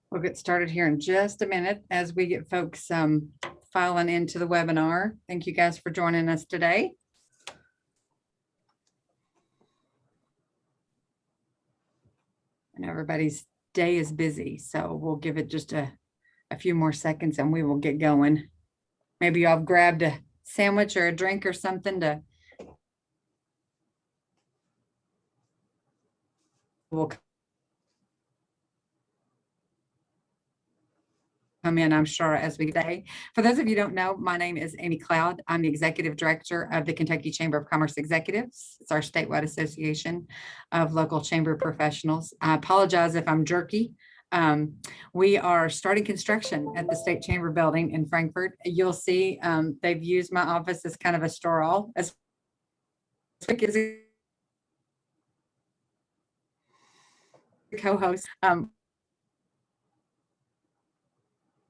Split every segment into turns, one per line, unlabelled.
We'll get started here in just a minute as we get folks filing into the webinar. Thank you guys for joining us today. And everybody's day is busy, so we'll give it just a few more seconds and we will get going. Maybe y'all have grabbed a sandwich or a drink or something to we'll come in, I'm sure, as we say. For those of you who don't know, my name is Amy Cloud. I'm the Executive Director of the Kentucky Chamber of Commerce Executives. It's our statewide association of local chamber professionals. I apologize if I'm jerky. We are starting construction at the State Chamber building in Frankfort. You'll see they've used my office as kind of a store-all as quick as a co-host.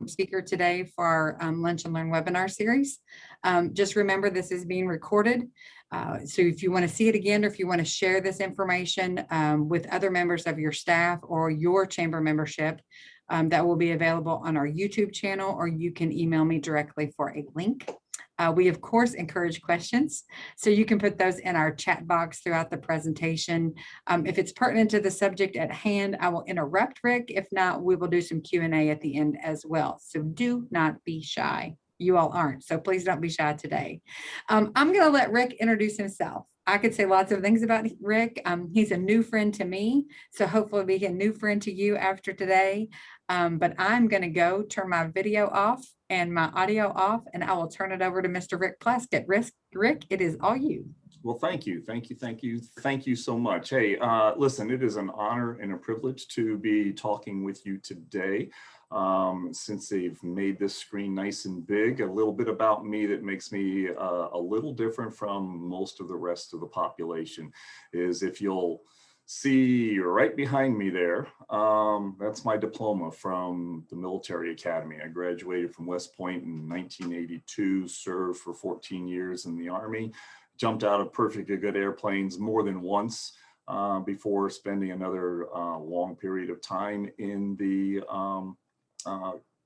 Speaker today for our Lunch and Learn webinar series. Just remember, this is being recorded. So if you want to see it again, or if you want to share this information with other members of your staff or your chamber membership, that will be available on our YouTube channel, or you can email me directly for a link. We, of course, encourage questions, so you can put those in our chat box throughout the presentation. If it's pertinent to the subject at hand, I will interrupt Rick. If not, we will do some Q&A at the end as well. So do not be shy. You all aren't, so please don't be shy today. I'm going to let Rick introduce himself. I could say lots of things about Rick. He's a new friend to me, so hopefully be a new friend to you after today. But I'm going to go turn my video off and my audio off, and I will turn it over to Mr. Rick Plaskett. Rick, it is all you.
Well, thank you so much. Hey, listen, it is an honor and a privilege to be talking with you today. Since they've made this screen nice and big, a little bit about me that makes me a little different from most of the rest of the population is, if you'll see right behind me there, that's my diploma from the military academy. I graduated from West Point in 1982, served for 14 years in the Army, jumped out of perfectly good airplanes more than once before spending another long period of time in the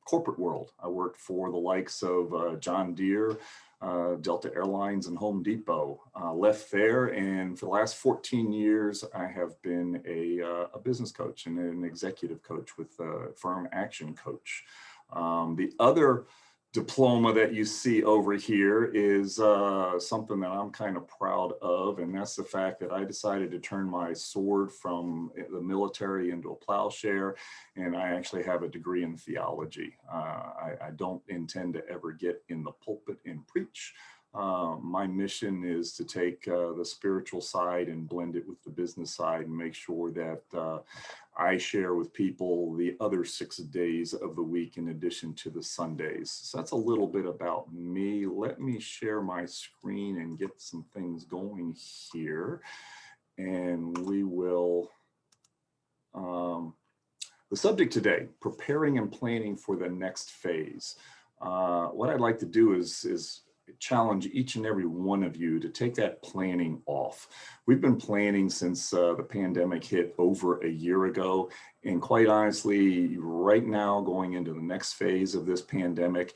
corporate world. I worked for the likes of John Deere, Delta Airlines, and Home Depot. Left there, and for the last 14 years, I have been a business coach and an executive coach with Firm Action Coach. The other diploma that you see over here is something that I'm kind of proud of, and that's the fact that I decided to turn my sword from the military into a plowshare, and I actually have a degree in theology. I don't intend to ever get in the pulpit and preach. My mission is to take the spiritual side and blend it with the business side and make sure that I share with people the other 6 days of the week in addition to the Sundays. So that's a little bit about me. Let me share my screen and get some things going here. And we will, the subject today, preparing and planning for the next phase. What I'd like to do is challenge each and every one of you to take that planning off. We've been planning since the pandemic hit over a year ago. And quite honestly, right now, going into the next phase of this pandemic,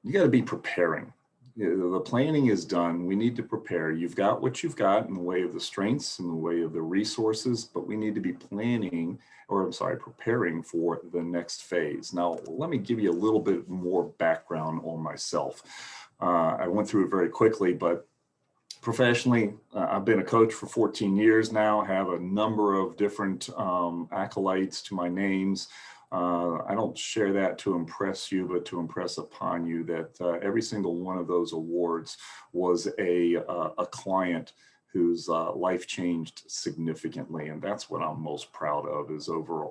you got to be preparing. The planning is done. We need to prepare. You've got what you've got in the way of the strengths, in the way of the resources, but we need to be preparing for the next phase. Now, let me give you a little bit more background on myself. I went through it very quickly, but professionally, I've been a coach for 14 years now, have a number of different accolades to my names. I don't share that to impress you, but to impress upon you that every single one of those awards was a client whose life changed significantly. And that's what I'm most proud of, is over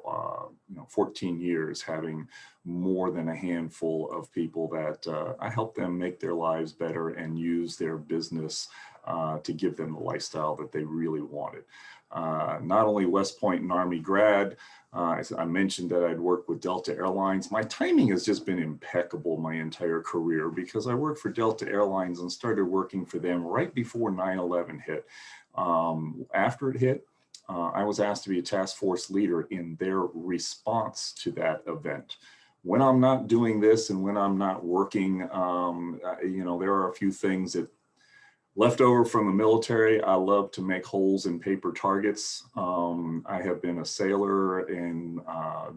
14 years having more than a handful of people that I help them make their lives better and use their business to give them the lifestyle that they really wanted. Not only West Point and Army grad, I mentioned that I'd worked with Delta Airlines. My timing has just been impeccable my entire career, because I worked for Delta Airlines and started working for them right before 9/11 hit. After it hit, I was asked to be a task force leader in their response to that event. When I'm not doing this and when I'm not working, there are a few things that left over from the military. I love to make holes in paper targets. I have been a sailor and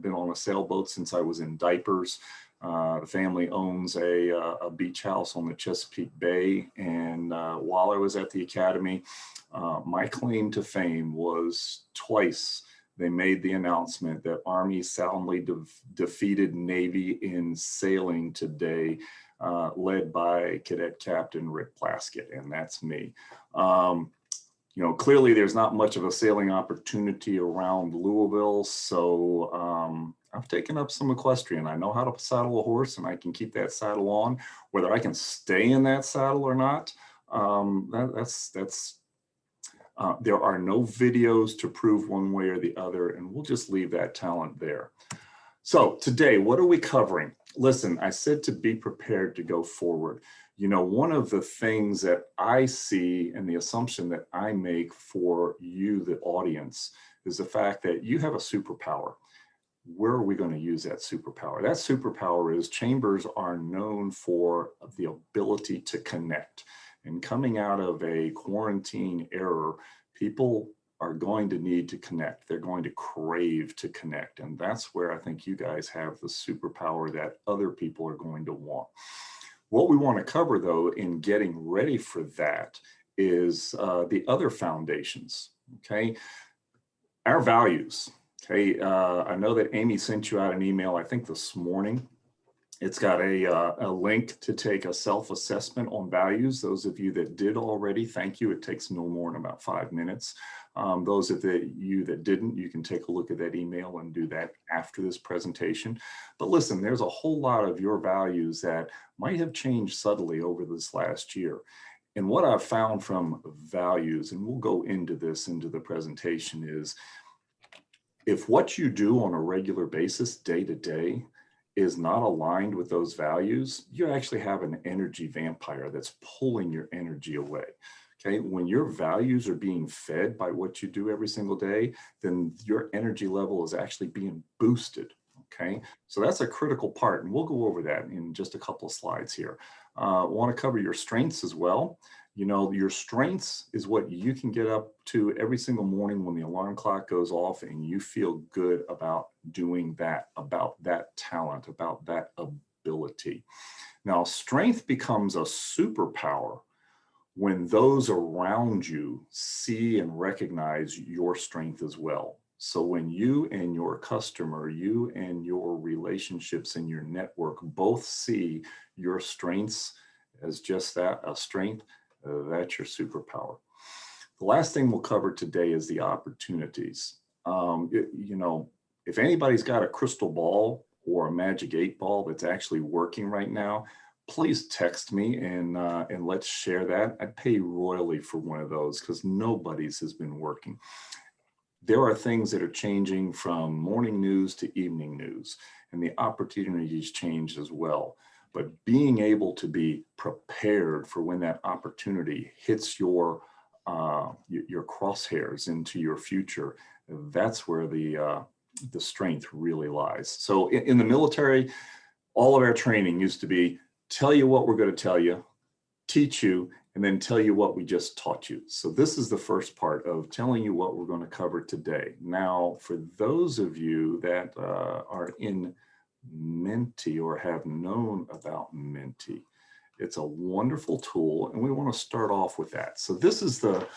been on a sailboat since I was in diapers. The family owns a beach house on the Chesapeake Bay. And while I was at the academy, my claim to fame was twice they made the announcement that Army soundly defeated Navy in sailing today, led by Cadet Captain Rick Plaskett, and that's me. Clearly there's not much of a sailing opportunity around Louisville, so I've taken up some equestrian. I know how to saddle a horse, and I can keep that saddle on. Whether I can stay in that saddle or not, there are no videos to prove one way or the other, and we'll just leave that talent there. So today, what are we covering? Listen, I said to be prepared to go forward. One of the things that I see and the assumption that I make for you, the audience, is the fact that you have a superpower. Where are we going to use that superpower? That superpower is chambers are known for the ability to connect. And coming out of a quarantine era, people are going to need to connect. They're going to crave to connect. And that's where I think you guys have the superpower that other people are going to want. What we want to cover, though, in getting ready for that is the other foundations, okay? Our values, okay? I know that Amy sent you out an email, I think this morning. It's got a link to take a self-assessment on values. Those of you that did already, thank you. It takes no more than about 5 minutes. Those of you that didn't, you can take a look at that email and do that after this presentation. But listen, there's a whole lot of your values that might have changed subtly over this last year. And what I've found from values, and we'll go into this into the presentation, is if what you do on a regular basis, day to day, is not aligned with those values, you actually have an energy vampire that's pulling your energy away. Okay, when your values are being fed by what you do every single day, then your energy level is actually being boosted. Okay, so that's a critical part, and we'll go over that in just a couple of slides here. Want to cover your strengths as well. Your strengths is what you can get up to every single morning when the alarm clock goes off and you feel good about doing that, about that talent, about that ability. Now, strength becomes a superpower when those around you see and recognize your strength as well. So when you and your customer, you and your relationships and your network both see your strengths as just that, a strength, that's your superpower. The last thing we'll cover today is the opportunities. If anybody's got a crystal ball or a magic 8-ball that's actually working right now, please text me and let's share that. I'd pay royally for one of those because nobody's has been working. There are things that are changing from morning news to evening news, and the opportunities change as well. But being able to be prepared for when that opportunity hits your crosshairs into your future, that's where the strength really lies. So in the military, all of our training used to be tell you what we're going to tell you, teach you, and then tell you what we just taught you. So this is the first part of telling you what we're going to cover today. Now, for those of you that are in Menti or have known about Menti, it's a wonderful tool, and we want to start off with that. So this is the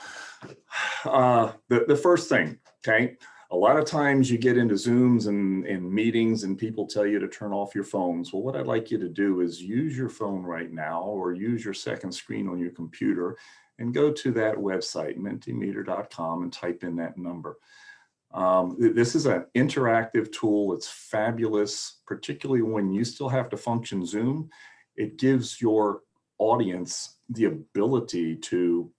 first thing, okay? A lot of times you get into Zooms and meetings and people tell you to turn off your phones. Well, what I'd like you to do is use your phone right now or use your second screen on your computer and go to that website, mentimeter.com, and type in that number. This is an interactive tool. It's fabulous, particularly when you still have to function Zoom. It gives your audience the ability to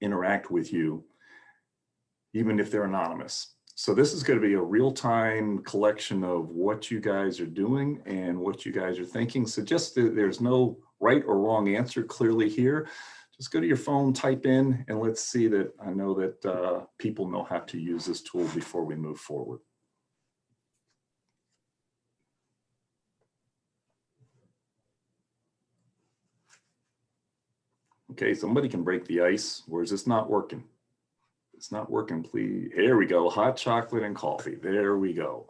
interact with you, even if they're anonymous. So this is going to be a real-time collection of what you guys are doing and what you guys are thinking. So just there's no right or wrong answer clearly here. just go to your phone, type in, and let's see that I know that people know how to use this tool before we move forward. Okay, somebody can break the ice, or is this not working? It's not working, please. Here we go, hot chocolate and coffee. There we go.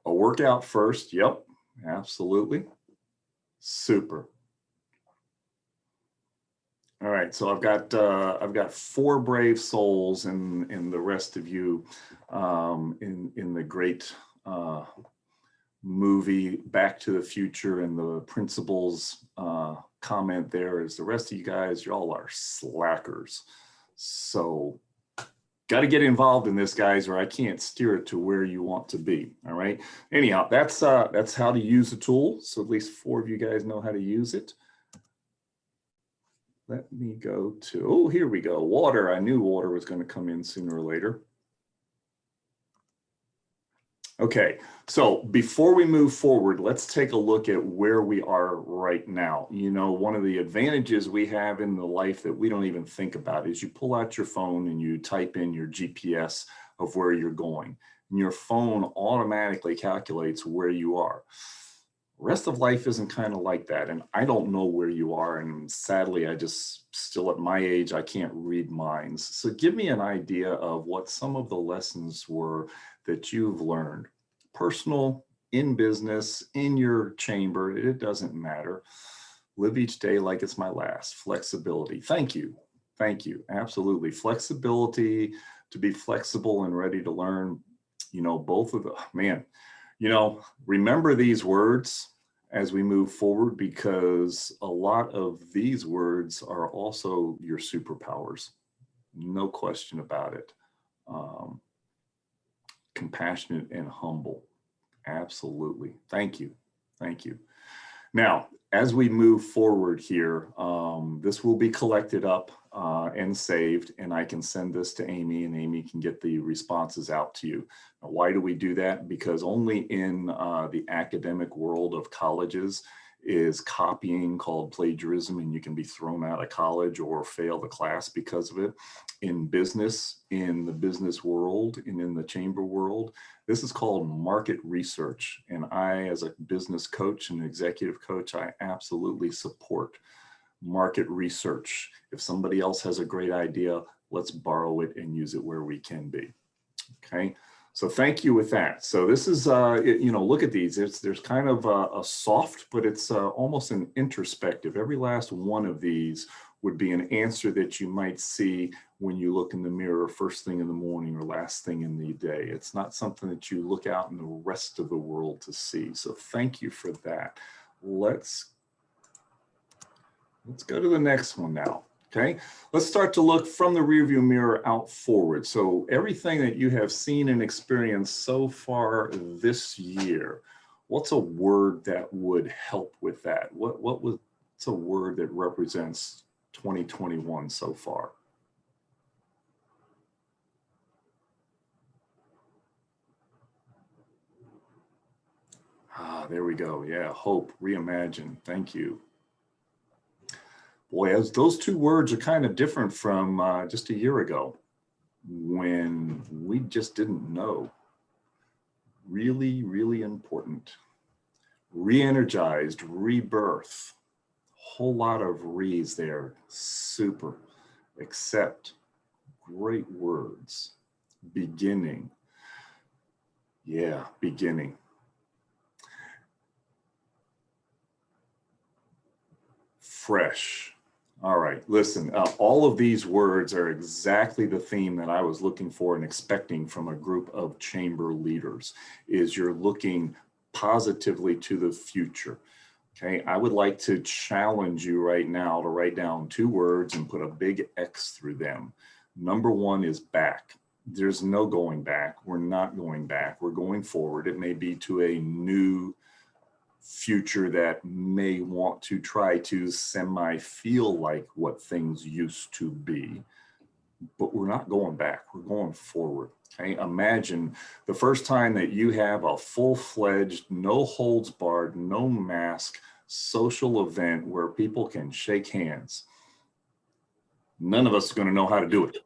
A workout first, yep, absolutely. Super. All right, so I've got 4 brave souls and the rest of you in the great movie Back to the Future, and the principal's comment there is the rest of you guys, y'all are slackers. So got to get involved in this, guys, or I can't steer it to where you want to be. All right. Anyhow, that's how to use the tool. So at least 4 of you guys know how to use it. Let me go to, oh, here we go. Water. I knew water was going to come in sooner or later. Okay, so before we move forward, let's take a look at where we are right now. You know, one of the advantages we have in the life that we don't even think about is you pull out your phone and you type in your GPS of where you're going. And your phone automatically calculates where you are. The rest of life isn't kind of like that. And I don't know where you are. And sadly, I just still at my age, I can't read minds. So give me an idea of what some of the lessons were that you've learned. Personal, in business, in your chamber, it doesn't matter. Live each day like it's my last. Flexibility. Thank you. Thank you. Absolutely. Flexibility, to be flexible and ready to learn. You know, both of the, man, you know, remember these words as we move forward, because a lot of these words are also your superpowers. No question about it. Compassionate and humble. Absolutely. Thank you. Thank you. Now, as we move forward here, this will be collected up and saved, and I can send this to Amy, and Amy can get the responses out to you. Now, why do we do that? Because only in the academic world of colleges is copying called plagiarism, and you can be thrown out of college or fail the class because of it. In business, in the business world, and in the chamber world, this is called market research. And I, as a business coach and executive coach, I absolutely support market research. If somebody else has a great idea, let's borrow it and use it where we can be. Okay. So thank you with that. So this is, you know, look at these. There's kind of a soft, but it's almost an introspective. Every last one of these would be an answer that you might see when you look in the mirror first thing in the morning or last thing in the day. It's not something that you look out in the rest of the world to see. So thank you for that. Let's go to the next one now. Okay, let's start to look from the rearview mirror out forward. So everything that you have seen and experienced so far this year, what's a word that would help with that? What's a word that represents 2021 so far? Ah, there we go. Yeah, hope, reimagine. Thank you. Boy, as those 2 words are kind of different from just a year ago when we just didn't know. Really, really important. Re-energized, rebirth. Whole lot of re's there. Super. Accept. Great words. Beginning. Yeah, beginning. Fresh. All right, listen, all of these words are exactly the theme that I was looking for and expecting from a group of chamber leaders, is you're looking positively to the future. Okay, I would like to challenge you right now to write down 2 words and put a big X through them. Number 1 is back. There's no going back. We're not going back. We're going forward. It may be to a new future that may want to try to semi-feel like what things used to be, but we're not going back, we're going forward. Okay, imagine the first time that you have a full-fledged, no holds barred, no mask, social event where people can shake hands. None of us are going to know how to do it.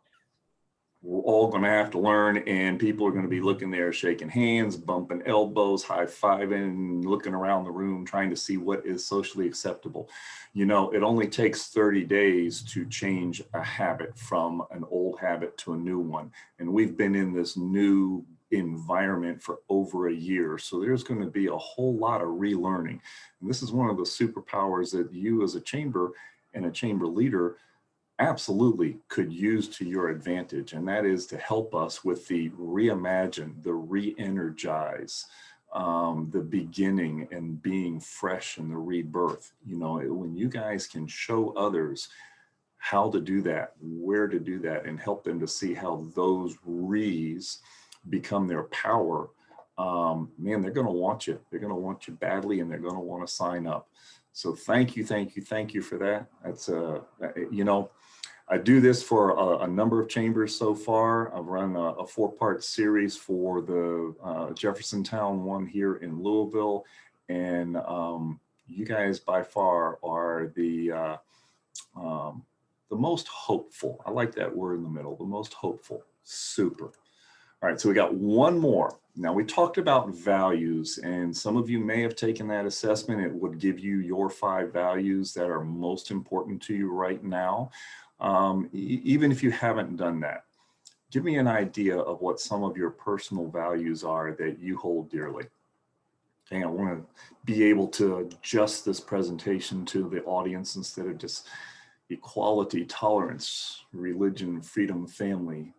We're all going to have to learn, and people are going to be looking there, shaking hands, bumping elbows, high-fiving, looking around the room, trying to see what is socially acceptable. You know, it only takes 30 days to change a habit from an old habit to a new one. And we've been in this new environment for over a year. So there's going to be a whole lot of relearning. And this is one of the superpowers that you as a chamber and a chamber leader absolutely could use to your advantage, and that is to help us with the reimagine, the re-energize, the beginning and being fresh and the rebirth. You know, when you guys can show others how to do that, where to do that, and help them to see how those re's become their power, man, they're going to want you. They're going to want you badly, and they're going to want to sign up. So thank you for that. That's you know, I do this for a number of chambers so far. I've run a 4-part series for the Jeffersontown one here in Louisville. And you guys by far are the most hopeful. I like that word in the middle, the most hopeful. Super. All right, so we got one more. Now, we talked about values, and some of you may have taken that assessment. It would give you your 5 values that are most important to you right now. Even if you haven't done that, give me an idea of what some of your personal values are that you hold dearly. Okay, I want to be able to adjust this presentation to the audience instead of just equality, tolerance, religion, freedom, family.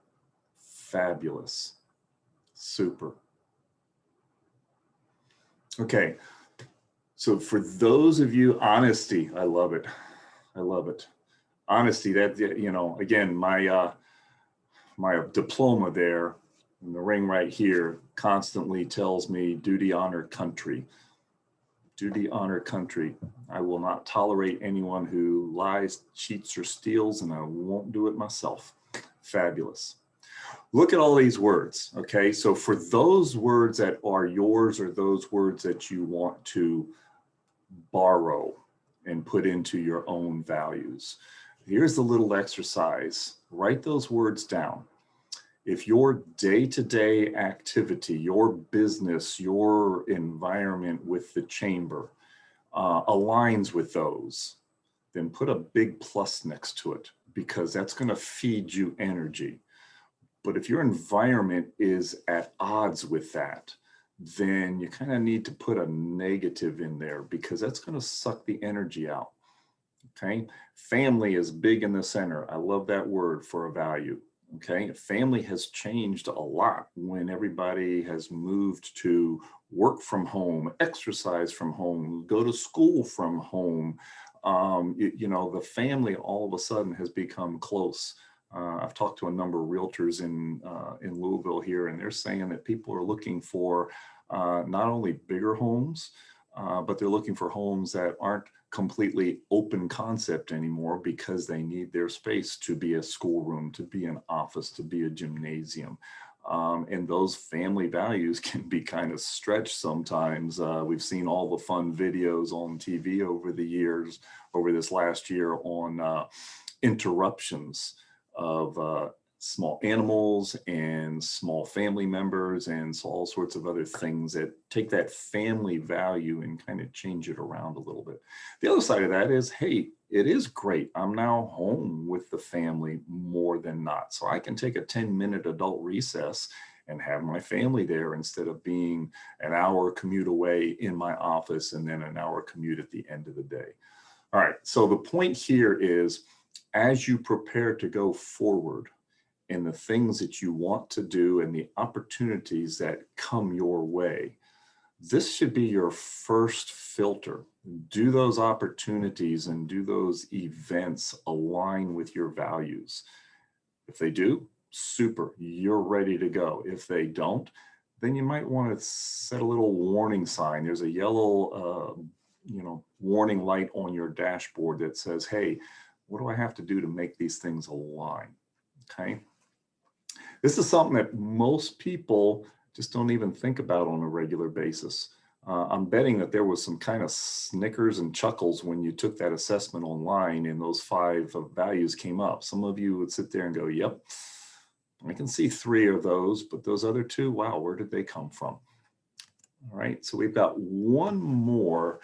Fabulous. Super. Okay. So for those of you, honesty, I love it. I love it. Honesty, that, you know, again, my diploma there in the ring right here constantly tells me duty, honor, country. Duty, honor, country. I will not tolerate anyone who lies, cheats, or steals, and I won't do it myself. Fabulous. Look at all these words, okay? So for those words that are yours or those words that you want to borrow and put into your own values, here's the little exercise. Write those words down. If your day-to-day activity, your business, your environment with the chamber aligns with those, then put a big plus next to it, because that's going to feed you energy. But if your environment is at odds with that, then you kind of need to put a negative in there, because that's going to suck the energy out. Okay. Family is big in the center. I love that word for a value. Okay. Family has changed a lot when everybody has moved to work from home, exercise from home, go to school from home. You know, the family all of a sudden has become close. I've talked to a number of realtors in Louisville here, and they're saying that people are looking for not only bigger homes, but they're looking for homes that aren't completely open concept anymore, because they need their space to be a schoolroom, to be an office, to be a gymnasium. And those family values can be kind of stretched sometimes. We've seen all the fun videos on TV over the years, over this last year, on interruptions of small animals and small family members, and so all sorts of other things that take that family value and kind of change it around a little bit. The other side of that is, hey, it is great. I'm now home with the family more than not. So I can take a 10-minute adult recess and have my family there, instead of being an hour commute away in my office and then an hour commute at the end of the day. All right, so the point here is, as you prepare to go forward in the things that you want to do and the opportunities that come your way, this should be your first filter. Do those opportunities and do those events align with your values? If they do, super, you're ready to go. If they don't, then you might want to set a little warning sign. There's a yellow warning light on your dashboard that says, hey, what do I have to do to make these things align? Okay. This is something that most people just don't even think about on a regular basis. I'm betting that there was some kind of snickers and chuckles when you took that assessment online and those 5 values came up. Some of you would sit there and go, yep, I can see 3 of those, but those other 2, wow, where did they come from? All right, so we've got one more.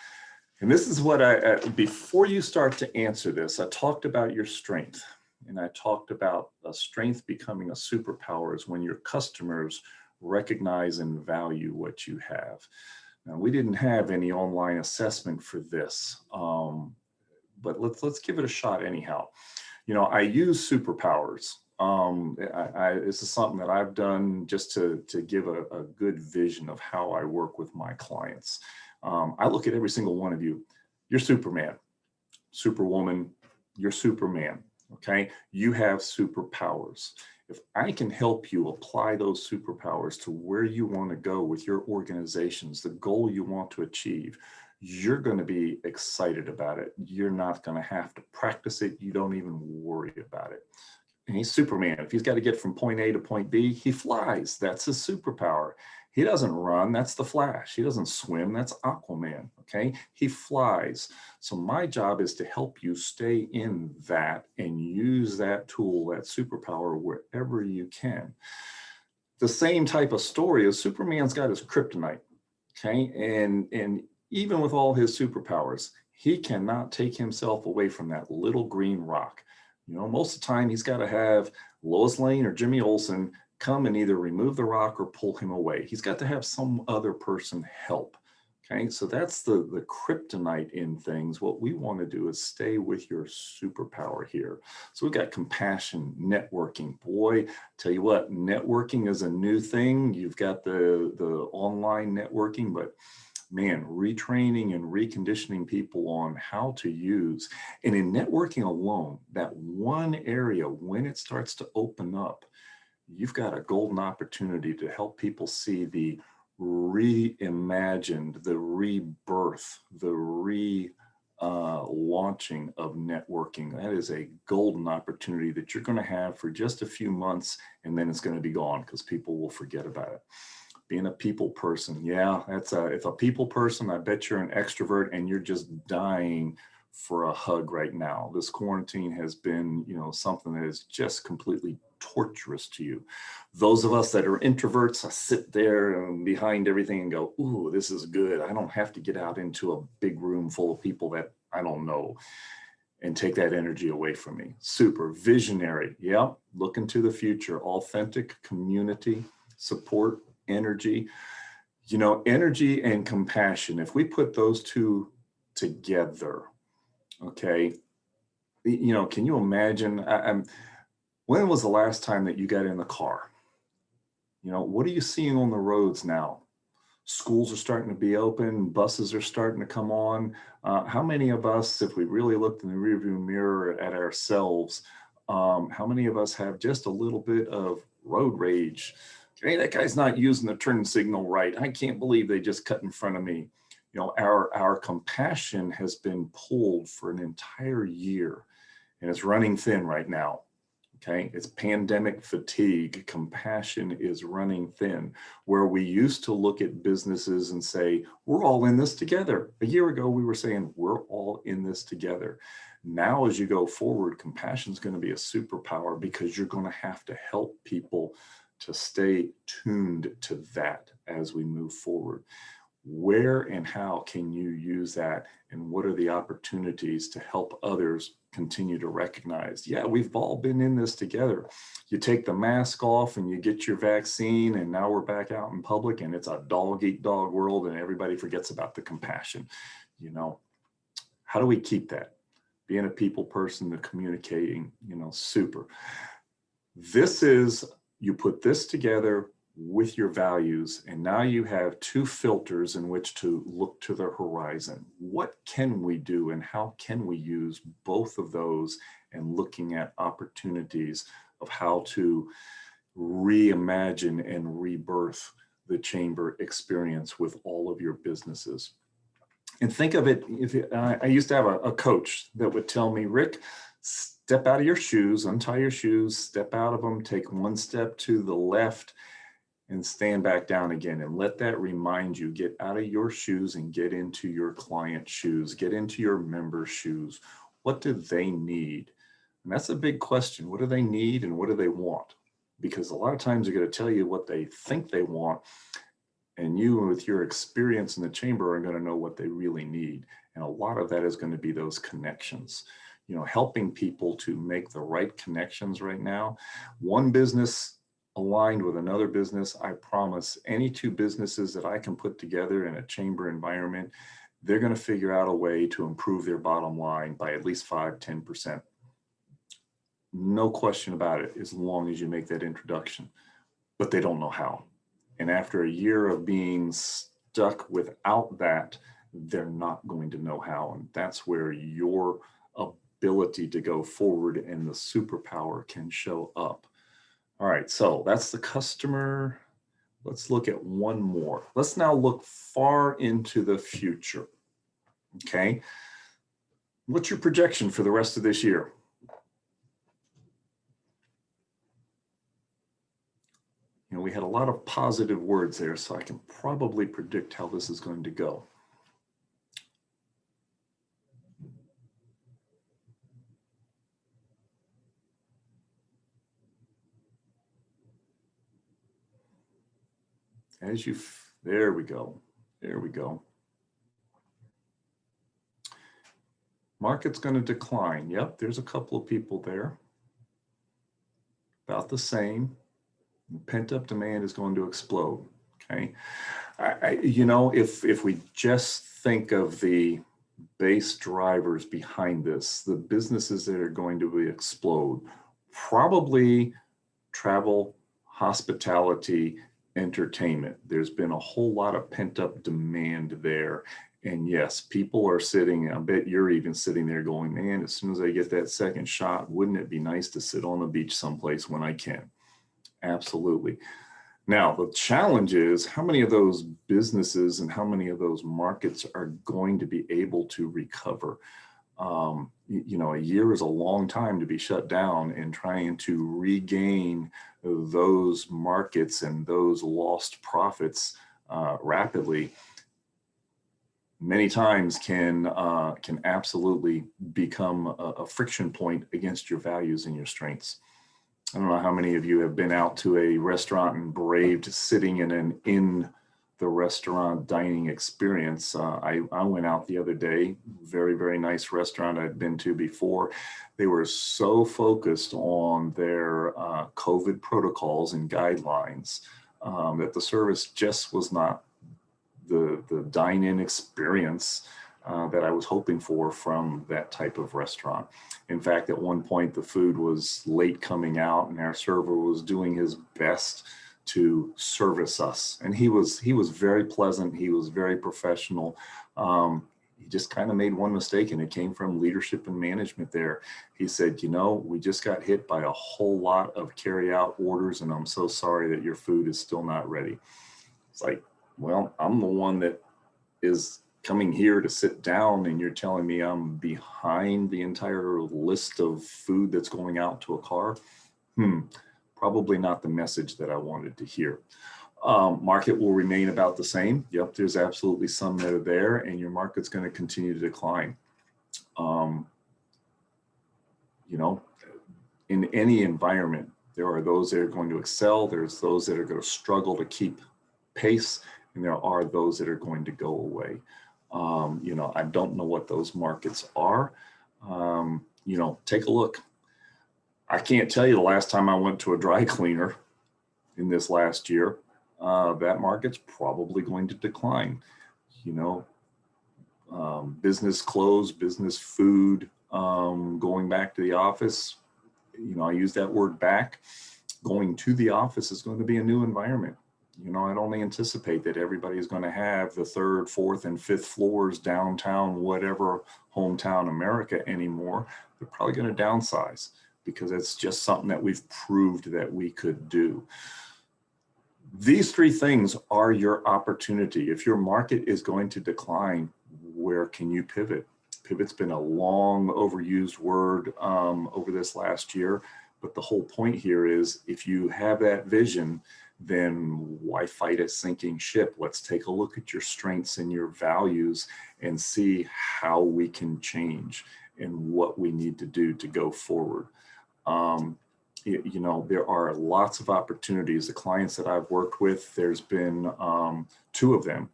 And this is what before you start to answer this, I talked about your strength. And I talked about a strength becoming a superpower is when your customers recognize and value what you have. Now, we didn't have any online assessment for this, but let's give it a shot anyhow. You know, I use superpowers. This is something that I've done just to give a good vision of how I work with my clients. I look at every single one of you. You're Superman, Superwoman, you're Superman, okay? You have superpowers. If I can help you apply those superpowers to where you want to go with your organizations, the goal you want to achieve, you're going to be excited about it. You're not going to have to practice it. You don't even worry about it. And he's Superman. If he's got to get from point A to point B, he flies. That's his superpower. He doesn't run. That's the Flash. He doesn't swim. That's Aquaman. Okay. He flies. So my job is to help you stay in that and use that tool, that superpower, wherever you can. The same type of story is Superman's got his kryptonite. Okay. And even with all his superpowers, he cannot take himself away from that little green rock. You know, most of the time he's got to have Lois Lane or Jimmy Olsen come and either remove the rock or pull him away. He's got to have some other person help. Okay, so that's the kryptonite in things. What we want to do is stay with your superpower here. So we've got compassion, networking. Boy, tell you what, networking is a new thing. You've got the online networking, but man, retraining and reconditioning people on how to use. And in networking alone, that one area, when it starts to open up, you've got a golden opportunity to help people see the reimagined, the rebirth, the launching of networking. That is a golden opportunity that you're going to have for just a few months, and then it's going to be gone because people will forget about it. Being a people person, yeah, if a people person, I bet you're an extrovert and you're just dying for a hug right now. This quarantine has been, you know, something that is just completely torturous to you. Those of us that are introverts, I sit there behind everything and go, ooh, this is good. I don't have to get out into a big room full of people that I don't know and take that energy away from me. Super visionary. Yeah, look into the future. Authentic community, support, energy. You know, energy and compassion, if we put those two together, okay, you know, can you imagine, when was the last time that you got in the car? You know, what are you seeing on the roads now? Schools are starting to be open, buses are starting to come on. How many of us, if we really looked in the rearview mirror at ourselves, how many of us have just a little bit of road rage? Hey, that guy's not using the turn signal right. I can't believe they just cut in front of me. You know, our compassion has been pulled for an entire year, and it's running thin right now. Okay, it's pandemic fatigue. Compassion is running thin. Where we used to look at businesses and say, we're all in this together. A year ago, we were saying, we're all in this together. Now, as you go forward, compassion is going to be a superpower because you're going to have to help people to stay tuned to that as we move forward. Where and how can you use that? And what are the opportunities to help others continue to recognize, yeah, we've all been in this together. You take the mask off and you get your vaccine, and now we're back out in public and it's a dog eat dog world and everybody forgets about the compassion. You know, how do we keep that? Being a people person, the communicating, you know, super. This is, you put this together with your values, and now you have two filters in which to look to the horizon. What can we do and how can we use both of those, and looking at opportunities of how to reimagine and rebirth the chamber experience with all of your businesses. And think of it, I used to have a coach that would tell me, Rick, step out of your shoes, untie your shoes, step out of them, take one step to the left, and stand back down again and let that remind you, get out of your shoes and get into your client's shoes, get into your members' shoes. What do they need? And that's a big question. What do they need and what do they want? Because a lot of times they're going to tell you what they think they want, and you, with your experience in the chamber, are going to know what they really need. And a lot of that is going to be those connections, helping people to make the right connections right now. One business aligned with another business, I promise any two businesses that I can put together in a chamber environment, they're going to figure out a way to improve their bottom line by at least 5–10%. No question about it, as long as you make that introduction, but they don't know how. And after a year of being stuck without that, they're not going to know how. And that's where your ability to go forward and the superpower can show up. All right, so that's the customer. Let's look at one more. Let's now look far into the future. Okay. What's your projection for the rest of this year? We had a lot of positive words there, so I can probably predict how this is going to go. There we go. There we go. Market's going to decline. Yep, there's a couple of people there. About the same. Pent-up demand is going to explode. Okay. If we just think of the base drivers behind this, the businesses that are going to explode, probably travel, hospitality, entertainment. There's been a whole lot of pent-up demand there. And yes, people are sitting, I bet you're even sitting there going, man, as soon as I get that second shot, wouldn't it be nice to sit on the beach someplace when I can? Absolutely. Now, the challenge is how many of those businesses and how many of those markets are going to be able to recover? A year is a long time to be shut down and trying to regain those markets and those lost profits rapidly. Many times can absolutely become a friction point against your values and your strengths. I don't know how many of you have been out to a restaurant and braved sitting in the restaurant dining experience. I went out the other day, very, very nice restaurant I'd been to before. They were so focused on their COVID protocols and guidelines that the service just was not the dine-in experience that I was hoping for from that type of restaurant. In fact, at one point, the food was late coming out and our server was doing his best to service us. And he was very pleasant. He was very professional. He just kind of made one mistake, and it came from leadership and management there. He said, we just got hit by a whole lot of carry-out orders, and I'm so sorry that your food is still not ready. It's like, well, I'm the one that is coming here to sit down and you're telling me I'm behind the entire list of food that's going out to a car. Probably not the message that I wanted to hear. Market will remain about the same. Yep, there's absolutely some that are there, and your market's going to continue to decline. In any environment, there are those that are going to excel. There's those that are going to struggle to keep pace, and there are those that are going to go away. I don't know what those markets are. Take a look. I can't tell you the last time I went to a dry cleaner in this last year. That market's probably going to decline. Business clothes, business food, going back to the office. I use that word back. Going to the office is going to be a new environment. I don't anticipate that everybody's going to have the 3rd, 4th, and 5th floors downtown, whatever hometown America anymore. They're probably going to downsize because it's just something that we've proved that we could do. These 3 things are your opportunity. If your market is going to decline, where can you pivot? Pivot's been a long overused word over this last year, but the whole point here is if you have that vision, then why fight a sinking ship? Let's take a look at your strengths and your values and see how we can change and what we need to do to go forward. You know, there are lots of opportunities. The clients that I've worked with, there's been 2 of them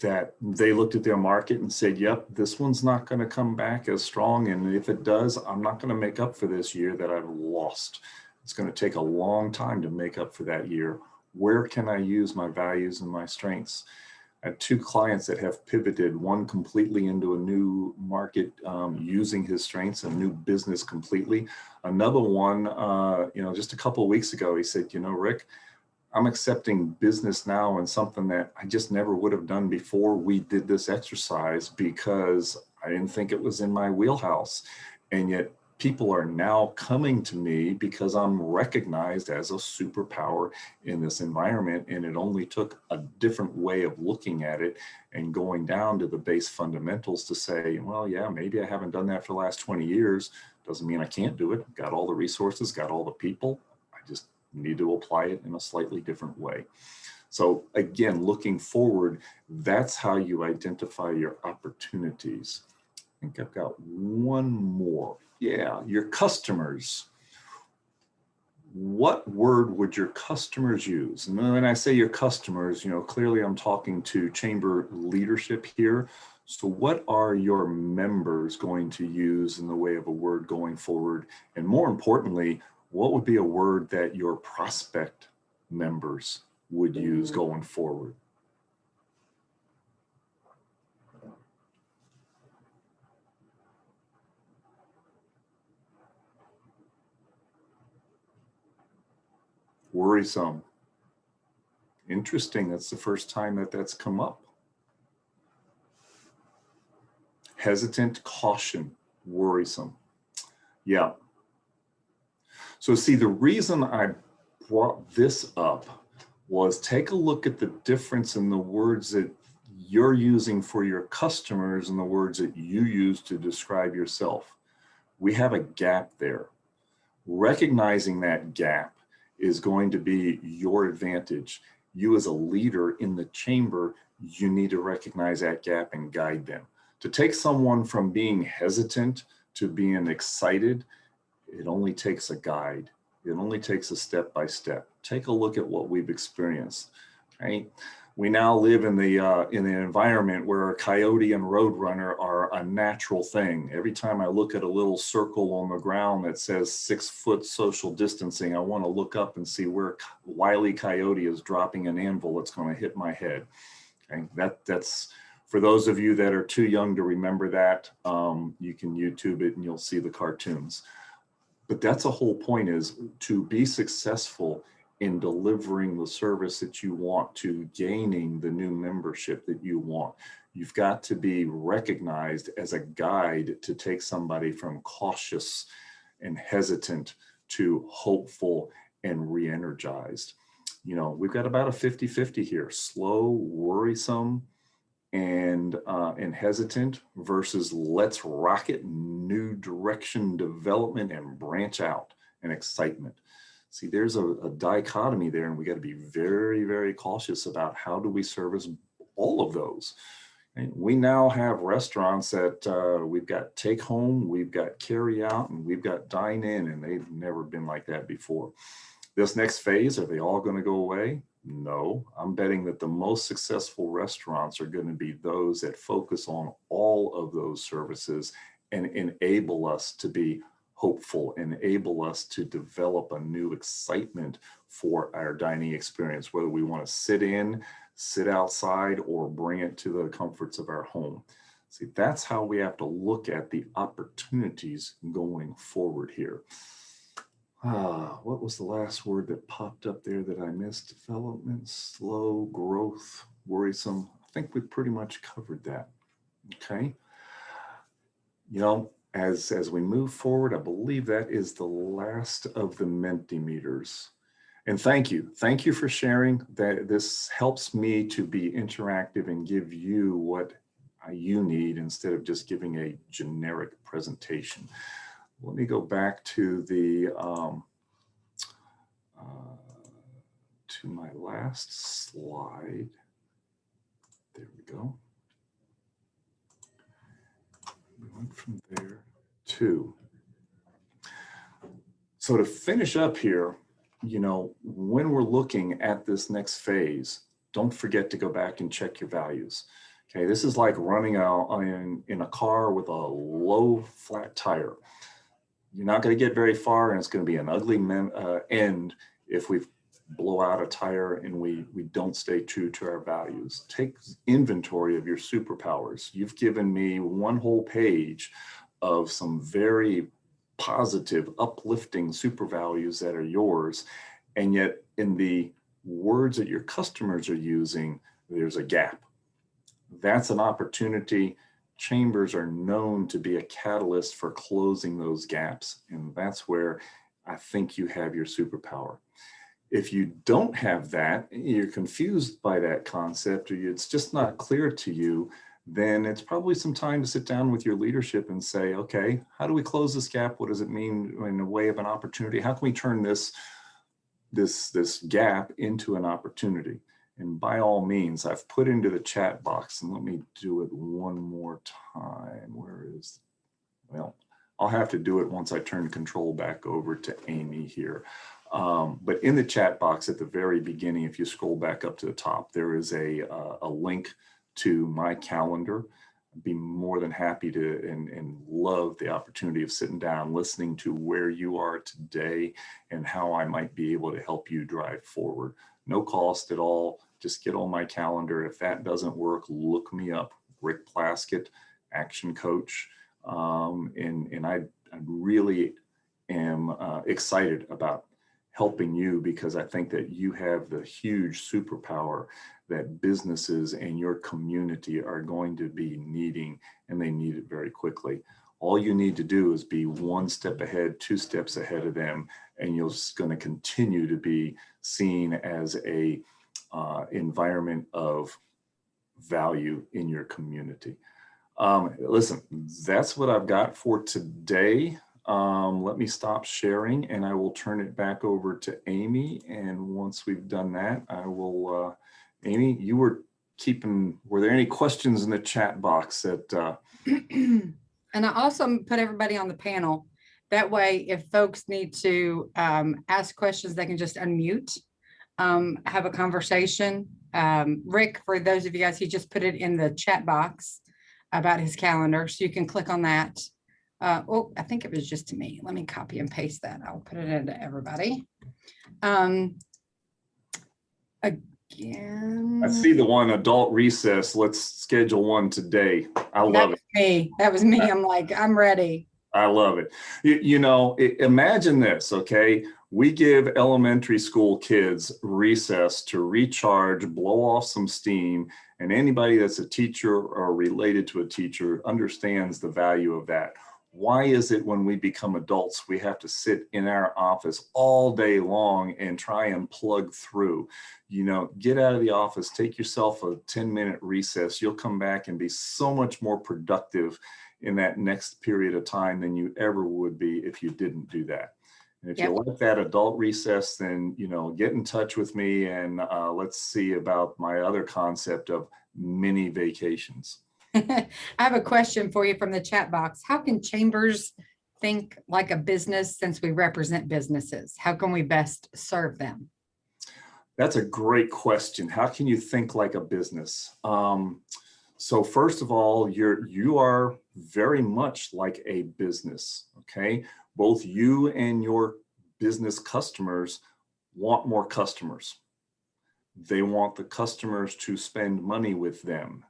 that they looked at their market and said, yep, this one's not going to come back as strong. And if it does, I'm not going to make up for this year that I've lost. It's going to take a long time to make up for that year. Where can I use my values and my strengths? I have 2 clients that have pivoted, one completely into a new market using his strengths, a new business completely. Another one, you know, just a couple of weeks ago, he said, you know, Rick, I'm accepting business now and something that I just never would have done before we did this exercise because I didn't think it was in my wheelhouse. And yet people are now coming to me because I'm recognized as a superpower in this environment. And it only took a different way of looking at it and going down to the base fundamentals to say, well, yeah, maybe I haven't done that for the last 20 years. Doesn't mean I can't do it. Got all the resources, got all the people. I just need to apply it in a slightly different way. So again, looking forward, that's how you identify your opportunities. I think I've got one more. Yeah, your customers. What word would your customers use? And when I say your customers, you know, clearly I'm talking to chamber leadership here. So what are your members going to use in the way of a word going forward? And more importantly, what would be a word that your prospect members would use going forward? Worrisome. Interesting. That's the first time that that's come up. Hesitant, caution, worrisome. Yeah. So see, the reason I brought this up was take a look at the difference in the words that you're using for your customers and the words that you use to describe yourself. We have a gap there. Recognizing that gap is going to be your advantage. You as a leader in the chamber, you need to recognize that gap and guide them. To take someone from being hesitant to being excited, it only takes a guide. It only takes a step by step. Take a look at what we've experienced, right? We now live in the environment where a coyote and roadrunner are a natural thing. Every time I look at a little circle on the ground that says 6 foot social distancing, I want to look up and see where Wile E. Coyote is dropping an anvil that's going to hit my head. Okay? That's for those of you that are too young to remember that, you can YouTube it and you'll see the cartoons. But that's the whole point, is to be successful in delivering the service that you want, to gaining the new membership that you want. You've got to be recognized as a guide to take somebody from cautious and hesitant to hopeful and re-energized. You know, we've got about a 50-50 here, slow, worrisome, and hesitant versus let's rocket, new direction, development, and branch out, and excitement. See, there's a dichotomy there, and we got to be very, very cautious about how do we service all of those. And we now have restaurants that we've got take home, we've got carry out, and we've got dine in, and they've never been like that before. This next phase, are they all going to go away? No, I'm betting that the most successful restaurants are going to be those that focus on all of those services and enable us to be hopeful, enable us to develop a new excitement for our dining experience, whether we want to sit in, sit outside, or bring it to the comforts of our home. See, that's how we have to look at the opportunities going forward here. What was the last word that popped up there that I missed? Development, slow, growth, worrisome. I think we pretty much covered that. Okay. You know, as we move forward, I believe that is the last of the Mentimeters. And thank you. Thank you for sharing. That this helps me to be interactive and give you what you need instead of just giving a generic presentation. Let me go back to the to my last slide. There we go. We went from there to. So to finish up here, you know, when we're looking at this next phase, don't forget to go back and check your values. Okay, this is like running out in a car with a low flat tire. You're not going to get very far, and it's going to be an ugly end if we blow out a tire and we don't stay true to our values. Take inventory of your superpowers. You've given me one whole page of some very positive, uplifting super values that are yours. And yet in the words that your customers are using, there's a gap. That's an opportunity. Chambers are known to be a catalyst for closing those gaps. And that's where I think you have your superpower. If you don't have that, you're confused by that concept, or it's just not clear to you, then it's probably some time to sit down with your leadership and say, okay, how do we close this gap? What does it mean in a way of an opportunity? How can we turn this gap into an opportunity? And by all means, I've put into the chat box, and let me do it one more time. Where is, well, I'll have to do it once I turn control back over to Amy here. But in the chat box at the very beginning, if you scroll back up to the top, there is a link to my calendar. I'd be more than happy to and love the opportunity of sitting down, listening to where you are today and how I might be able to help you drive forward. No cost at all. Just get on my calendar. If that doesn't work, look me up, Rick Plaskett, Action Coach. And I really am excited about helping you, because I think that you have the huge superpower that businesses and your community are going to be needing, and they need it very quickly. All you need to do is be one step ahead, two steps ahead of them, and you're going to continue to be seen as a environment of value in your community. Listen, that's what I've got for today. Let me stop sharing, and I will turn it back over to Amy. And once we've done that, I will, Amy, you were were there any questions in the chat box that?
And I also put everybody on the panel. That way, if folks need to ask questions, they can just unmute, have a conversation. Rick, for those of you guys, he just put it in the chat box about his calendar, so you can click on that. Oh, I think it was just to me. Let me copy and paste that. I'll put it into everybody. Again,
I see the one, adult recess. Let's schedule one today. I love it.
That was me. I'm like, I'm ready.
I love it. You know, imagine this, okay? We give elementary school kids recess to recharge, blow off some steam, and anybody that's a teacher or related to a teacher understands the value of that. Why is it when we become adults, we have to sit in our office all day long and try and plug through? You know, get out of the office, take yourself a 10-minute recess. You'll come back and be so much more productive in that next period of time than you ever would be if you didn't do that. And if you like that adult recess, then, you know, get in touch with me, and let's see about my other concept of mini vacations.
I have a question for you from the chat box. How can Chambers think like a business, since we represent businesses? How can we best serve them?
That's a great question. How can you think like a business? So first of all, you are very much like a business, okay? Both you and your business customers want more customers. They want the customers to spend money with them.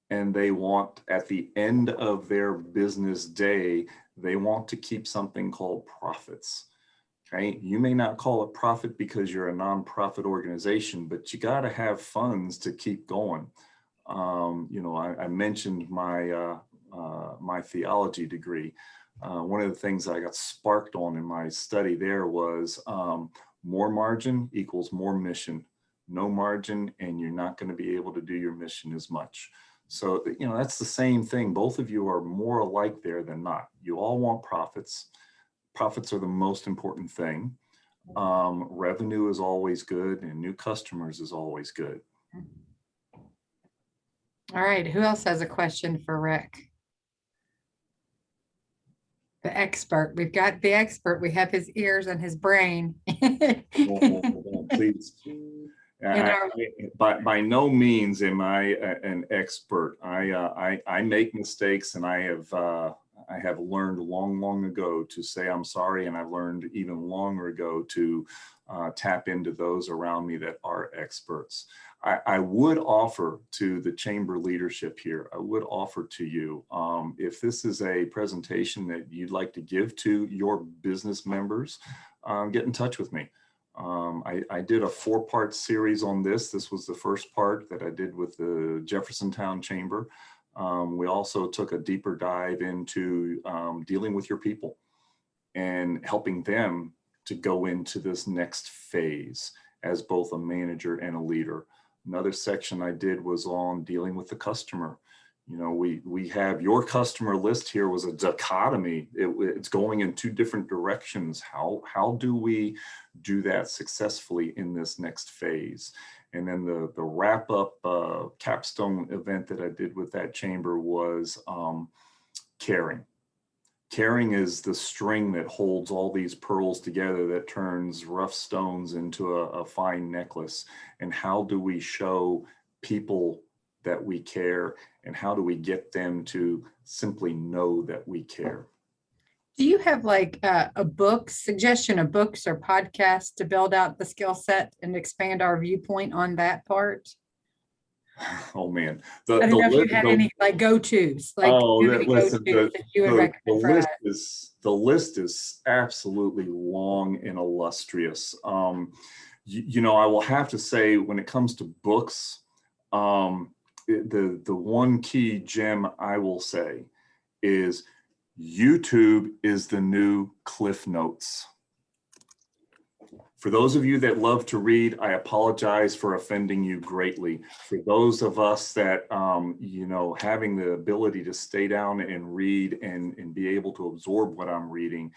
And they want, at the end of their business day, they want to keep something called profits. Okay, you may not call it profit because you're a nonprofit organization, but you got to have funds to keep going. You know, I mentioned my my theology degree. One of the things I got sparked on in my study there was more margin equals more mission. No margin, and you're not going to be able to do your mission as much. So, you know, that's the same thing. Both of you are more alike there than not. You all want profits. Profits are the most important thing. Revenue is always good and new customers is always good.
All right, who else has a question for Rick? The expert. We've got the expert. We have his ears and his brain.
Please.
In our-
By no means am I an expert. I make mistakes, and I have learned long ago to say I'm sorry, and I've learned even longer ago to tap into those around me that are experts. I would offer to the chamber leadership here, I would offer to you, if this is a presentation that you'd like to give to your business members, get in touch with me. I did a 4-part series on this. This was the first part that I did with the Jeffersontown Chamber. We also took a deeper dive into dealing with your people and helping them to go into this next phase as both a manager and a leader. Another section I did was on dealing with the customer. You know, we have your customer list here was a dichotomy. It's going in 2 different directions. How do we do that successfully in this next phase? And then the wrap up capstone event that I did with that chamber was caring. Caring is the string that holds all these pearls together that turns rough stones into a fine necklace. And how do we show people that we care, and how do we get them to simply know that we care?
Do you have like a book suggestion of books or podcasts to build out the skill set and expand our viewpoint on that part?
Oh man,
I don't know if you had any like go-tos, like
listen,
go-tos that you would recommend for us.
the list is absolutely long and illustrious. You know, I will have to say, when it comes to books, the one key gem I will say is YouTube is the new Cliff Notes. For those of you that love to read, I apologize for offending you greatly. For those of us that, you know, having the ability to stay down and read and be able to absorb what I'm reading,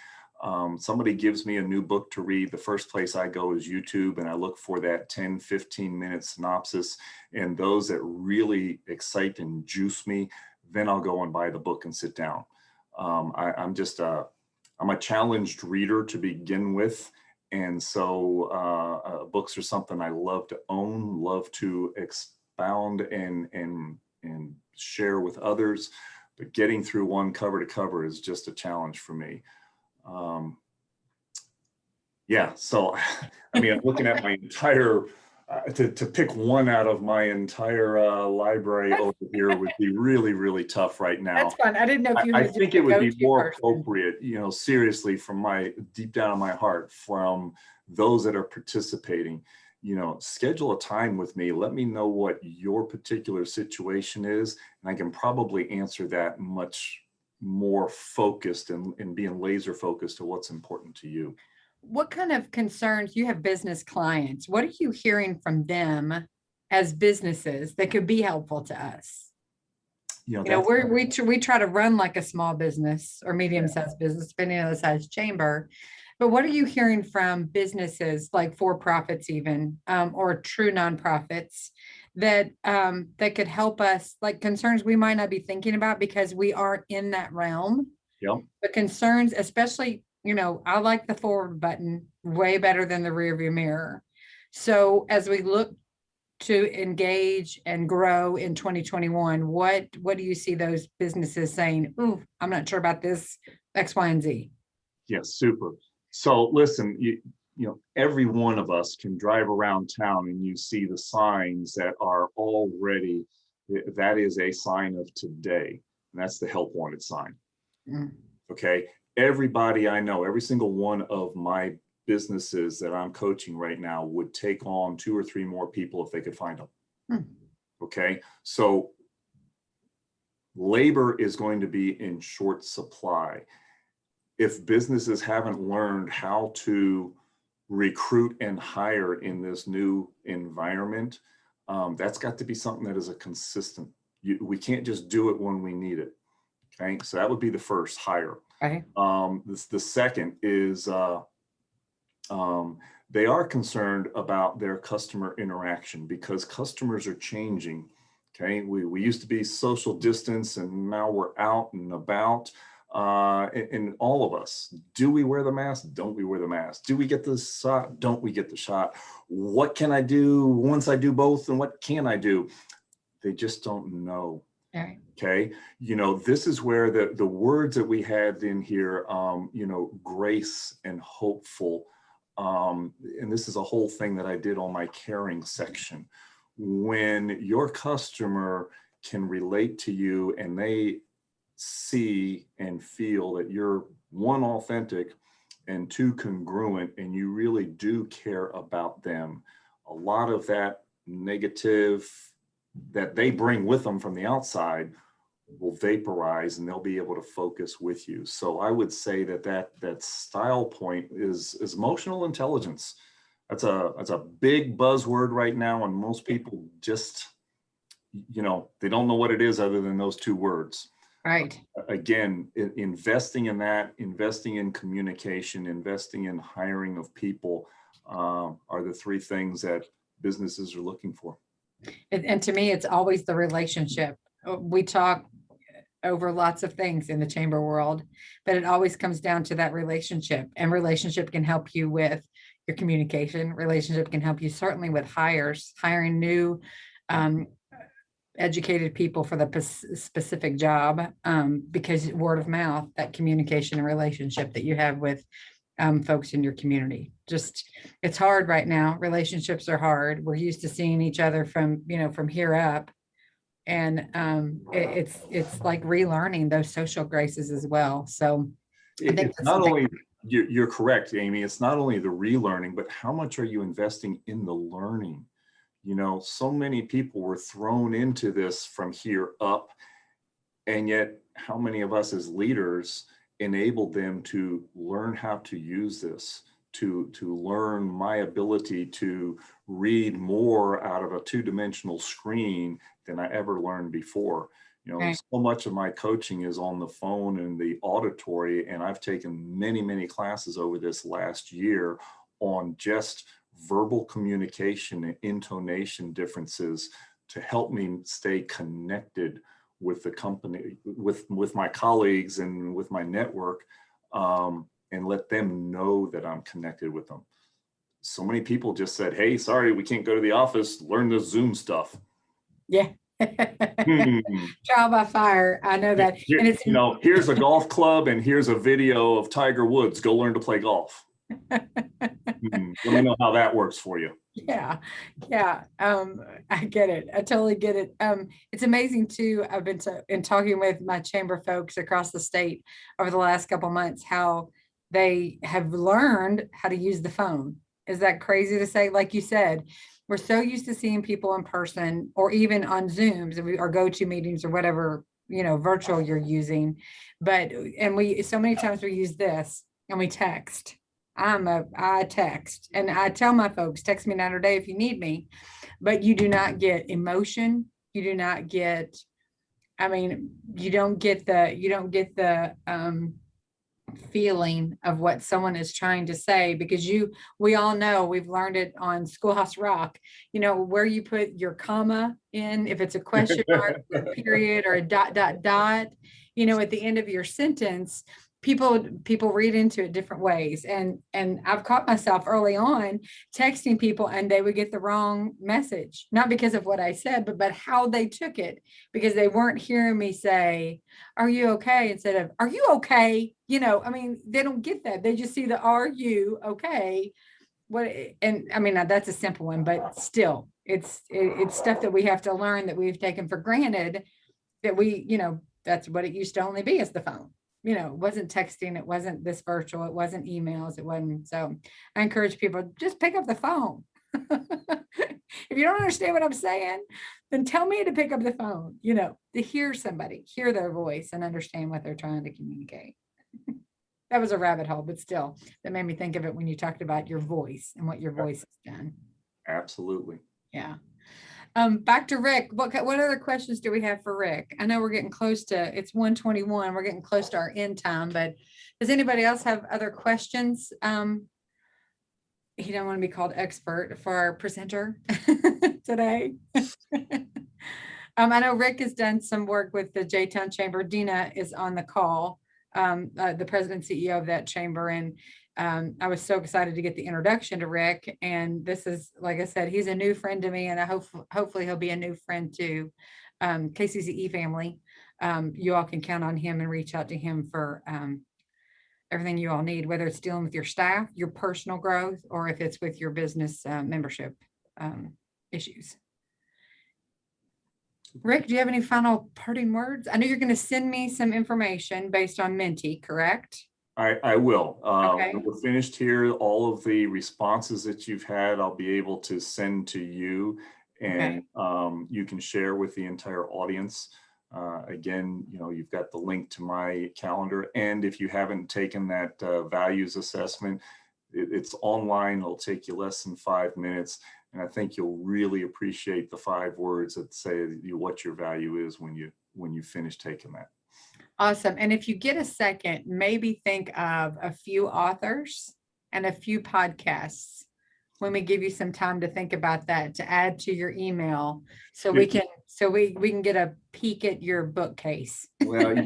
somebody gives me a new book to read, the first place I go is YouTube, and I look for that 10, 15-minute synopsis, and those that really excite and juice me, then I'll go and buy the book and sit down. I'm a challenged reader to begin with. And so books are something I love to own, love to expound and share with others. But getting through one cover to cover is just a challenge for me. Yeah, so I mean, I'm looking at my entire, to pick one out of my entire library over here would be really tough right now.
That's fun. I didn't know if you
I
had
think
just
it would be
go-to
more
person.
appropriate, you know, seriously, from my deep down in my heart, from those that are participating, you know, schedule a time with me. Let me know what your particular situation is, and I can probably answer that much more focused and being laser focused to what's important to you.
What kind of concerns, you have business clients, what are you hearing from them as businesses that could be helpful to us?
You know,
You know, we try to run like a small business or medium-sized business, depending on the size chamber. But what are you hearing from businesses like for-profits even, or true nonprofits that that could help us, like concerns we might not be thinking about because we aren't in that realm?
Yep.
But concerns, especially, you know, I like the forward button way better than the rear view mirror. So as we look to engage and grow in 2021, what do you see those businesses saying, ooh, I'm not sure about this X, Y, and Z?
Yes, super. So listen, you know, every one of us can drive around town and you see the signs that are already, that is a sign of today. And that's the help wanted sign.
Mm.
Okay. Everybody I know, every single one of my businesses that I'm coaching right now would take on 2 or 3 more people if they could find them.
Mm.
Okay. So labor is going to be in short supply. If businesses haven't learned how to recruit and hire in this new environment, that's got to be something that is a consistent. We can't just do it when we need it. Okay, so that would be the first, hire.
Okay.
The second is They are concerned about their customer interaction because customers are changing. Okay, we used to be social distance and now we're out and about. And all of us, do we wear the mask? Don't we wear the mask? Do we get the shot? Don't we get the shot? What can I do once I do both? And what can I do? They just don't know.
Right.
Okay, this is where the words that we had in here, grace and hopeful, and this is a whole thing that I did on my caring section. When your customer can relate to you and they see and feel that you're, one, authentic, and two, congruent, and you really do care about them, a lot of that negative that they bring with them from the outside will vaporize and they'll be able to focus with you. So I would say that style point is emotional intelligence. That's a big buzzword right now, and most people just, they don't know what it is other than those two words.
Right.
Again, investing in that, investing in communication, investing in hiring of people are the three things that businesses are looking for.
And to me, it's always the relationship. We talk over lots of things in the chamber world, but it always comes down to that relationship, and relationship can help you with your communication. Relationship can help you certainly with hiring new educated people for the specific job, because word of mouth, that communication and relationship that you have with folks in your community. Just, it's hard right now. Relationships are hard. We're used to seeing each other from here up. And it's like relearning those social graces as well. So I think
it's not only, you're correct, Amy, it's not only the relearning, but how much are you investing in the learning? So many people were thrown into this from here up, and yet how many of us as leaders enabled them to learn how to use this, to learn my ability to read more out of a two-dimensional screen than I ever learned before.
Right.
So much of my coaching is on the phone and the auditory, and I've taken many, many classes over this last year on just verbal communication and intonation differences to help me stay connected with the company, with my colleagues and with my network, and let them know that I'm connected with them. So many people just said, hey, sorry, we can't go to the office, learn the Zoom stuff.
Yeah. Trial by fire. I know that.
Here,
and it's,
here's a golf club and here's a video of Tiger Woods. Go learn to play golf. Let me know how that works for you.
Yeah. I get it. I totally get it. It's amazing too. I've been in talking with my chamber folks across the state over the last couple of months, how they have learned how to use the phone. Is that crazy to say? Like you said, we're so used to seeing people in person or even on Zooms or go-to meetings or whatever, virtual you're using. And we, so many times we use this and we text. I text, and I tell my folks, text me night or day if you need me, but you do not get emotion. You do not get, you don't get the feeling of what someone is trying to say, because we all know, we've learned it on Schoolhouse Rock, where you put your comma in, if it's a question mark, or a period, or a dot, at the end of your sentence, people read into it different ways. And I've caught myself early on texting people and they would get the wrong message, not because of what I said, but how they took it, because they weren't hearing me say, are you okay? Instead of, are you okay? They don't get that. They just see the, are you okay? That's a simple one, but still it's stuff that we have to learn, that we've taken for granted, that that's what it used to only be, is the phone. It wasn't texting, it wasn't this virtual, it wasn't emails, it wasn't. So I encourage people, just pick up the phone. If you don't understand what I'm saying, then tell me to pick up the phone, to hear somebody, hear their voice and understand what they're trying to communicate. That was a rabbit hole, but still, that made me think of it when you talked about your voice and what your voice has done.
Absolutely.
Yeah. Back to Rick. What other questions do we have for Rick? I know we're getting close to, it's 1:21. We're getting close to our end time, but does anybody else have other questions he don't want to be called expert for our presenter today. I know Rick has done some work with the J-Town Chamber. Dina is on the call, the president and CEO of that chamber. And I was so excited to get the introduction to Rick. And this is, like I said, he's a new friend to me, and I hopefully he'll be a new friend to KCCE family. You all can count on him and reach out to him for everything you all need, whether it's dealing with your staff, your personal growth, or if it's with your business membership issues. Rick, do you have any final parting words? I know you're going to send me some information based on Menti, correct?
I will.
Okay.
When we're finished here, all of the responses that you've had, I'll be able to send to you, and you can share with the entire audience. Again, you've got the link to my calendar. And if you haven't taken that values assessment, it's online. It'll take you less than 5 minutes. And I think you'll really appreciate the 5 words that say what your value is when you finish taking that.
Awesome. And if you get a second, maybe think of a few authors and a few podcasts when we give you some time to think about that, to add to your email, so we can get a peek at your bookcase.
Well,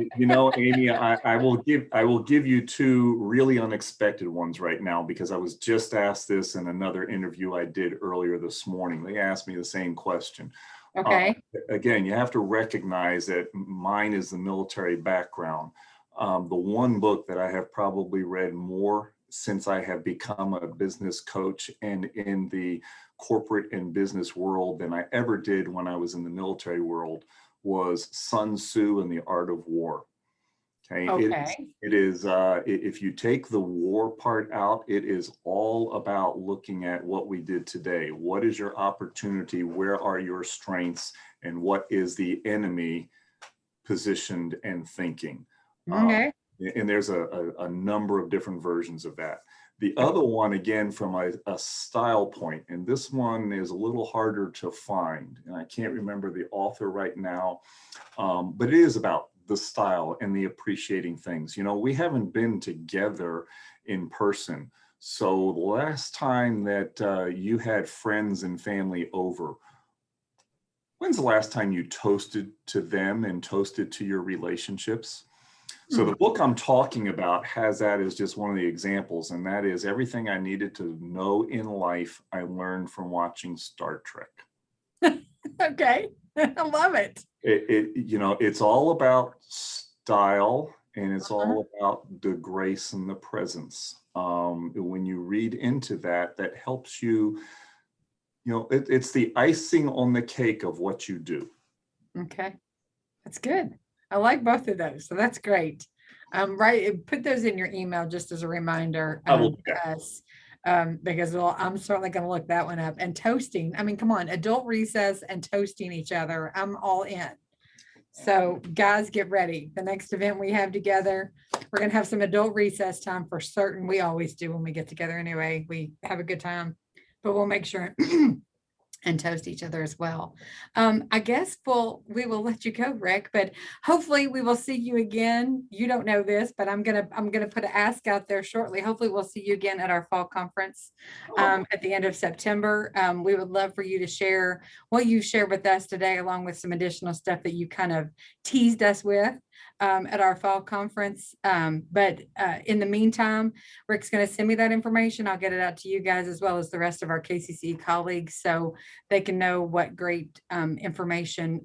Amy, I will give you 2 really unexpected ones right now, because I was just asked this in another interview I did earlier this morning. They asked me the same question.
Okay.
Again, you have to recognize that mine is the military background. The one book that I have probably read more since I have become a business coach and in the corporate and business world than I ever did when I was in the military world was Sun Tzu and the Art of War. Okay. It is if you take the war part out, it is all about looking at what we did today. What is your opportunity? Where are your strengths? And what is the enemy positioned and thinking?
Okay.
And there's a number of different versions of that. The other one, again, from a style point, and this one is a little harder to find, and I can't remember the author right now, but it is about the style and the appreciating things. We haven't been together in person. So the last time that you had friends and family over, when's the last time you toasted to them and toasted to your relationships? So the book I'm talking about has that as just one of the examples, and that is everything I needed to know in life I learned from watching Star Trek.
Okay, I love it.
It's all about style, and it's all about the grace and the presence. When you read into that, that helps you, it's the icing on the cake of what you do. Okay.
That's good. I like both of those. So that's great. Right. Put those in your email just as a reminder. Because I'm certainly going to look that one up. And toasting. I mean, come on, adult recess and toasting each other. I'm all in. So guys, get ready. The next event we have together, we're going to have some adult recess time for certain. We always do when we get together anyway. We have a good time, but we'll make sure and toast each other as well. I guess we will let you go, Rick, but hopefully we will see you again. You don't know this, but I'm gonna put an ask out there shortly. Hopefully we'll see you again at our fall conference at the end of September. We would love for you to share what you shared with us today, along with some additional stuff that you kind of teased us with at our fall conference. But in the meantime, Rick's going to send me that information. I'll get it out to you guys as well as the rest of our KCCE colleagues, so they can know what great information,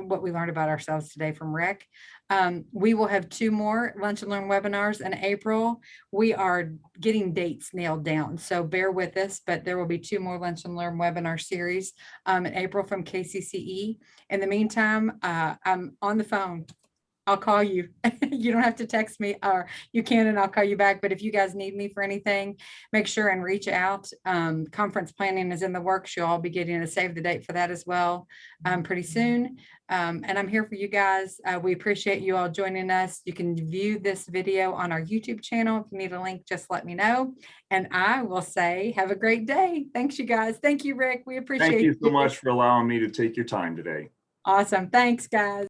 what we learned about ourselves today from Rick. We will have 2 more Lunch and Learn webinars in April. We are getting dates nailed down, so bear with us, but there will be 2 more Lunch and Learn webinar series in April from KCCE. In the meantime, I'm on the phone. I'll call you. You don't have to text me, or you can, and I'll call you back. But if you guys need me for anything, make sure and reach out. Conference planning is in the works. You'll all be getting a save the date for that as well pretty soon. And I'm here for you guys. We appreciate you all joining us. You can view this video on our YouTube channel. If you need a link, just let me know. And I will say, have a great day. Thanks, you guys. Thank you, Rick. We appreciate it.
Thank you so much for allowing me to take your time today.
Awesome. Thanks, guys.